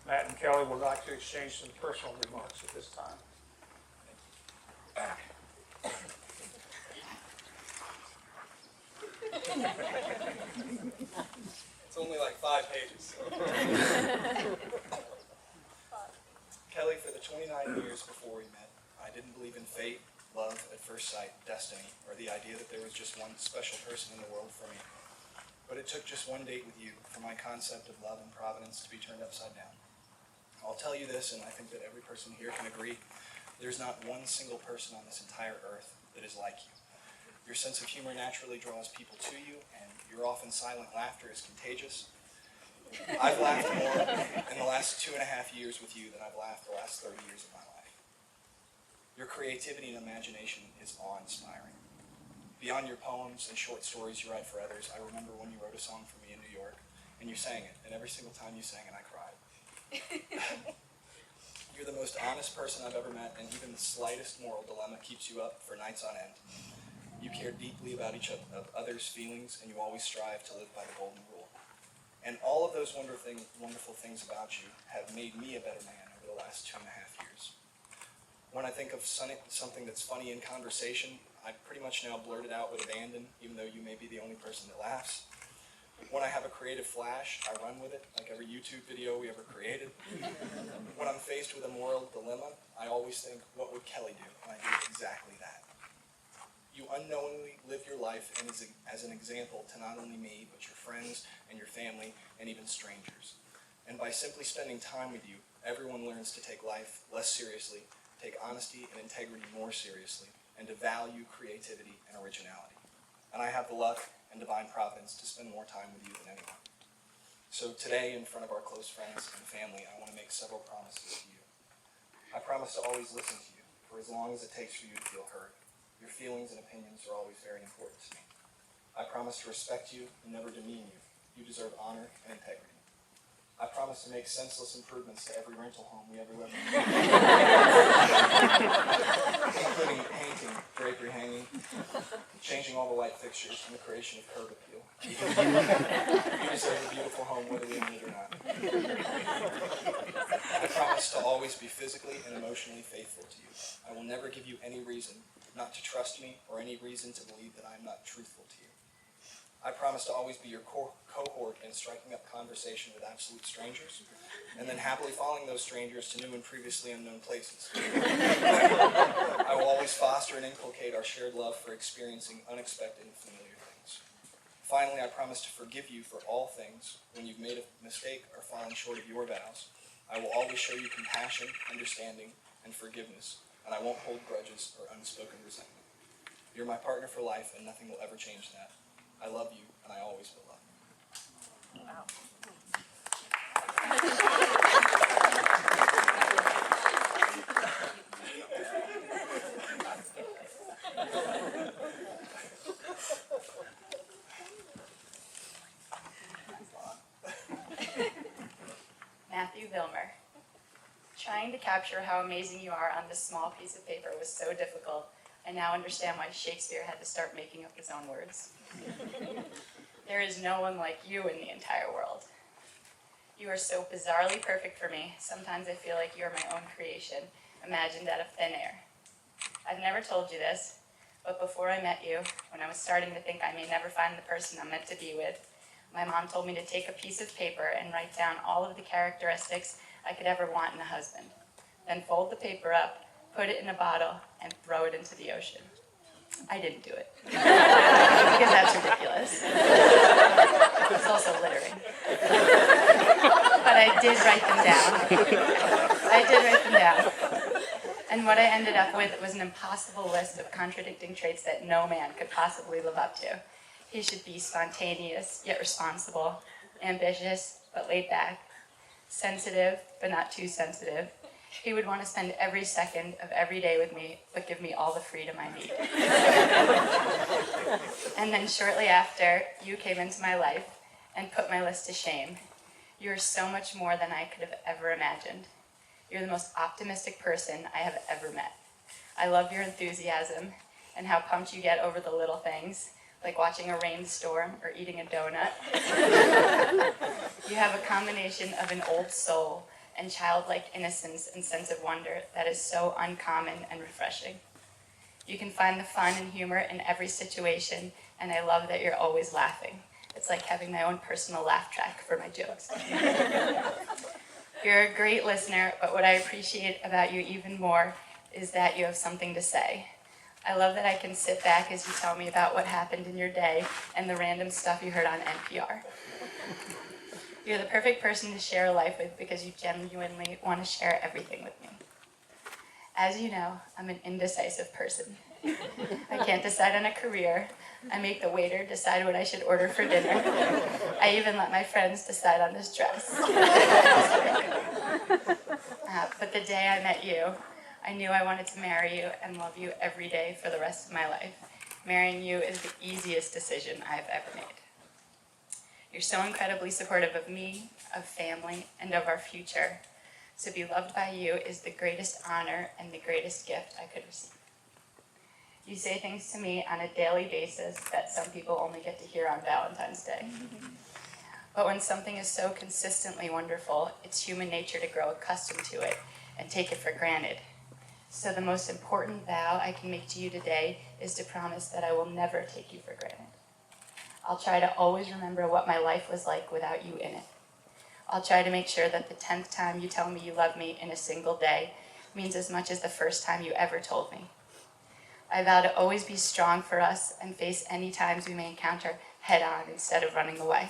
Matt and Kelly would like to exchange some personal remarks at this time. It's only like 5 pages. Kelly, for the 29 years before we met, I didn't believe in fate, love at first sight, destiny, or the idea that there was just one special person in the world for me. But it took just one date with you for my concept of love and providence to be turned upside down. I'll tell you this, and I think that every person here can agree, there's not one single person on this entire earth that is like you. Your sense of humor naturally draws people to you, and your often silent laughter is contagious. I've laughed more in the last 2.5 years with you than I've laughed the last 30 years of my life. Your creativity and imagination is awe-inspiring. Beyond your poems and short stories you write for others, I remember when you wrote a song for me in New York, and you sang it, and every single time you sang it, I cried. You're the most honest person I've ever met, and even the slightest moral dilemma keeps you up for nights on end. You care deeply about each of others' feelings, and you always strive to live by the golden rule. And all of those wonderful things about you have made me a better man over the last 2.5 years. When I think of something that's funny in conversation, I pretty much now blurt it out with abandon, even though you may be the only person that laughs. When I have a creative flash, I run with it, like every YouTube video we ever created. When I'm faced with a moral dilemma, I always think, what would Kelly do? And I do exactly that. You unknowingly live your life as an example to not only me, but your friends and your family, and even strangers. And by simply spending time with you, everyone learns to take life less seriously, take honesty and integrity more seriously, and to value creativity and originality. And I have the luck and divine providence to spend more time with you than anyone. So today, in front of our close friends and family, I want to make several promises to you. I promise to always listen to you, for as long as it takes for you to feel heard. Your feelings and opinions are always very important to me. I promise to respect you and never demean you. You deserve honor and integrity. I promise to make senseless improvements to every rental home we ever live in, including painting, drapery hanging, changing all the light fixtures, and the creation of curb appeal. You deserve a beautiful home whether we own it or not. I promise to always be physically and emotionally faithful to you. I will never give you any reason not to trust me or any reason to believe that I am not truthful to you. I promise to always be your cohort in striking up conversation with absolute strangers, and then happily following those strangers to new and previously unknown places. I will always foster and inculcate our shared love for experiencing unexpected and familiar things. Finally, I promise to forgive you for all things when you've made a mistake or fallen short of your vows. I will always show you compassion, understanding, and forgiveness, and I won't hold grudges or unspoken resentment. You're my partner for life, and nothing will ever change that. I love you, and I always will love you. Wow. Matthew Villmer. Trying to capture how amazing you are on this small piece of paper was so difficult. I now understand why Shakespeare had to start making up his own words. There is no one like you in the entire world. You are so bizarrely perfect for me. Sometimes I feel like you're my own creation, imagined out of thin air. I've never told you this, but before I met you, when I was starting to think I may never find the person I'm meant to be with, my mom told me to take a piece of paper and write down all of the characteristics I could ever want in a husband. Then fold the paper up, put it in a bottle, and throw it into the ocean. I didn't do it, because that's ridiculous. It's also littering. But I did write them down. And what I ended up with was an impossible list of contradicting traits that no man could possibly live up to. He should be spontaneous, yet responsible, ambitious, but laid back, sensitive, but not too sensitive. He would want to spend every second of every day with me, but give me all the freedom I need. And then shortly after, you came into my life and put my list to shame. You're so much more than I could have ever imagined. You're the most optimistic person I have ever met. I love your enthusiasm and how pumped you get over the little things, like watching a rainstorm or eating a donut. You have a combination of an old soul and childlike innocence and sense of wonder that is so uncommon and refreshing. You can find the fun and humor in every situation, and I love that you're always laughing. It's like having my own personal laugh track for my jokes. You're a great listener, but what I appreciate about you even more is that you have something to say. I love that I can sit back as you tell me about what happened in your day and the random stuff you heard on NPR. You're the perfect person to share a life with because you genuinely want to share everything with me. As you know, I'm an indecisive person. I can't decide on a career. I make the waiter decide what I should order for dinner. I even let my friends decide on this dress. But the day I met you, I knew I wanted to marry you and love you every day for the rest of my life. Marrying you is the easiest decision I've ever made. You're so incredibly supportive of me, of family, and of our future. To be loved by you is the greatest honor and the greatest gift I could receive. You say things to me on a daily basis that some people only get to hear on Valentine's Day. But when something is so consistently wonderful, it's human nature to grow accustomed to it and take it for granted. So the most important vow I can make to you today is to promise that I will never take you for granted. I'll try to always remember what my life was like without you in it. I'll try to make sure that the 10th time you tell me you love me in a single day means as much as the first time you ever told me. I vow to always be strong for us and face any times we may encounter head on instead of running away.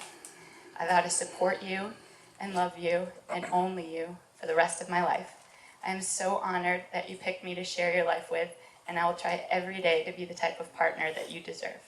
I vow to support you and love you and only you for the rest of my life. I am so honored that you picked me to share your life with, and I will try every day to be the type of partner that you deserve.